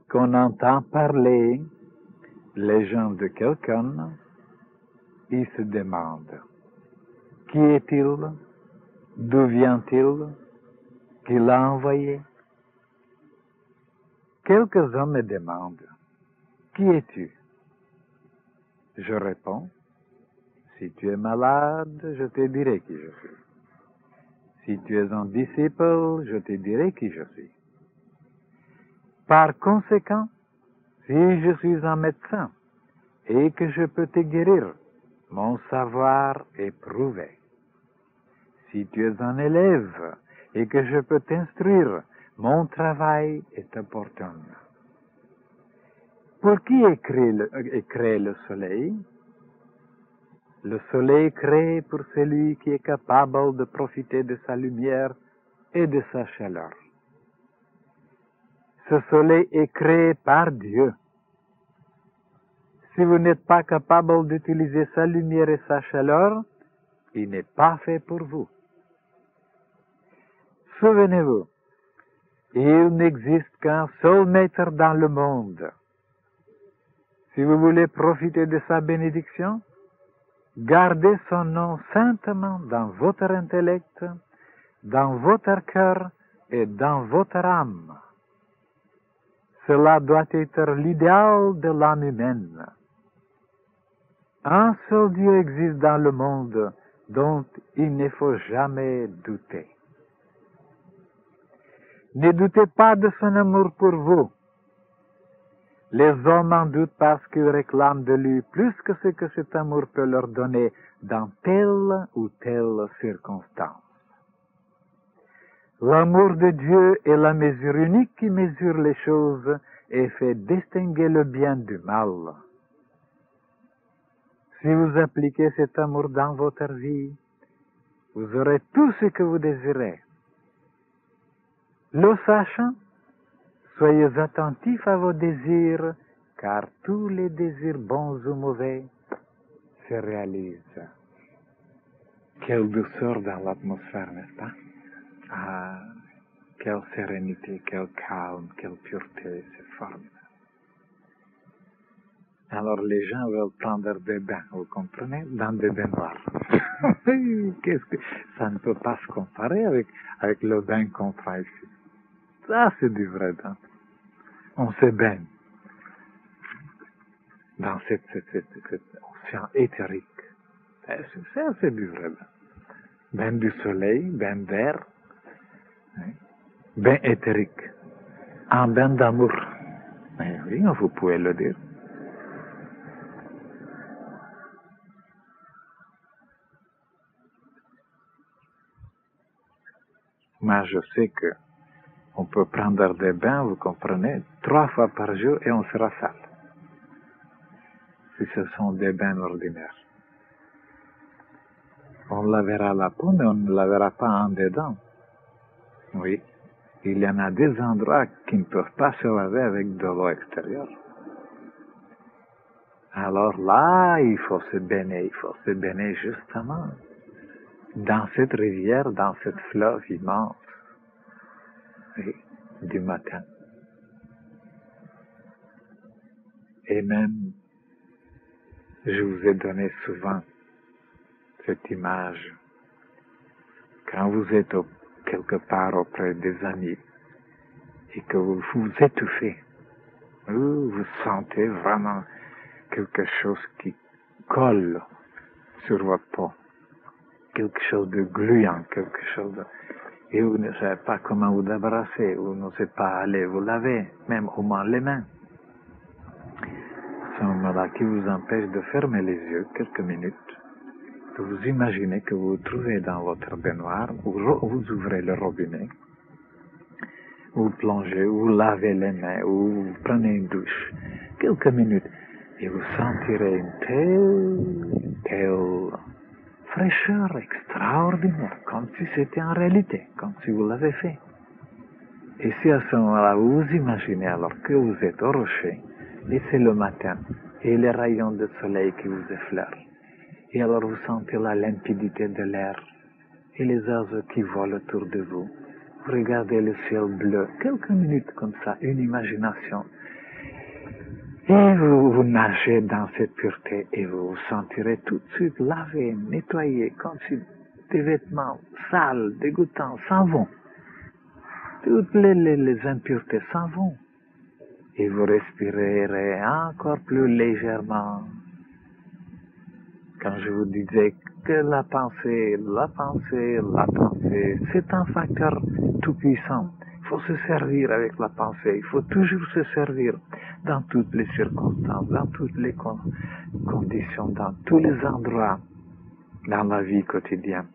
qu'on entend parler les gens de quelqu'un, ils se demandent qui est-il, d'où vient-il, qui l'a envoyé. Quelques-uns me demandent qui es-tu? Je réponds, si tu es malade, je te dirai qui je suis. Si tu es un disciple, je te dirai qui je suis. Par conséquent, si je suis un médecin et que je peux te guérir, mon savoir est prouvé. Si tu es un élève et que je peux t'instruire, mon travail est opportun. Pour qui est créé le soleil? Le soleil est créé pour celui qui est capable de profiter de sa lumière et de sa chaleur. Ce soleil est créé par Dieu. Si vous n'êtes pas capable d'utiliser sa lumière et sa chaleur, il n'est pas fait pour vous. Souvenez-vous, il n'existe qu'un seul maître dans le monde. Si vous voulez profiter de sa bénédiction, gardez son nom saintement dans votre intellect, dans votre cœur et dans votre âme. Cela doit être l'idéal de l'âme humaine. Un seul Dieu existe dans le monde dont il ne faut jamais douter. Ne doutez pas de son amour pour vous. Les hommes en doutent parce qu'ils réclament de lui plus que ce que cet amour peut leur donner dans telle ou telle circonstance. L'amour de Dieu est la mesure unique qui mesure les choses et fait distinguer le bien du mal. Si vous appliquez cet amour dans votre vie, vous aurez tout ce que vous désirez. Le sachant, soyez attentifs à vos désirs, car tous les désirs bons ou mauvais se réalisent. Quelle douceur dans l'atmosphère, n'est-ce pas? Ah, quelle sérénité, quel calme, quelle pureté, c'est formidable. Alors les gens veulent prendre des bains, vous comprenez, dans des baignoires. Ça ne peut pas se comparer avec le bain qu'on fait ici. Ça, c'est du vrai bain. On se baigne dans cet océan éthérique. C'est du vrai bain. Bain du soleil, bain d'air, bain éthérique. Un bain d'amour. Oui, vous pouvez le dire. Moi, je sais que on peut prendre des bains, vous comprenez, 3 fois par jour et on sera sale. Si ce sont des bains ordinaires. On lavera la peau, mais on ne lavera pas en dedans. Oui, il y en a des endroits qui ne peuvent pas se laver avec de l'eau extérieure. Alors là, il faut se baigner justement dans cette rivière, dans cette fleuve immense. Oui, du matin. Et même, je vous ai donné souvent cette image. Quand vous êtes quelque part auprès des amis et que vous vous étouffez, vous sentez vraiment quelque chose qui colle sur votre peau, quelque chose de gluant, quelque chose de... Et vous ne savez pas comment vous débarrasser, vous ne savez pas aller vous laver, même au moins les mains. Ce moment-là qui vous empêche de fermer les yeux quelques minutes, de vous imaginer que vous vous trouvez dans votre baignoire, vous ouvrez le robinet, vous plongez, vous lavez les mains, ou vous prenez une douche, quelques minutes, et vous sentirez une telle fraîcheur extraordinaire, comme si c'était en réalité, comme si vous l'avez fait. Et si à ce moment-là, vous vous imaginez alors que vous êtes au rocher, et c'est le matin, et les rayons de soleil qui vous effleurent, et alors vous sentez la limpidité de l'air, et les oiseaux qui volent autour de vous, vous regardez le ciel bleu, quelques minutes comme ça, une imagination, Et vous nagez dans cette pureté et vous vous sentirez tout de suite lavé, nettoyé, comme si des vêtements sales, dégoûtants s'en vont. Toutes les impuretés s'en vont. Et vous respirerez encore plus légèrement. Quand je vous disais que la pensée, c'est un facteur tout puissant. Il faut se servir avec la pensée, il faut toujours se servir dans toutes les circonstances, dans toutes les conditions, dans tous les endroits dans la vie quotidienne.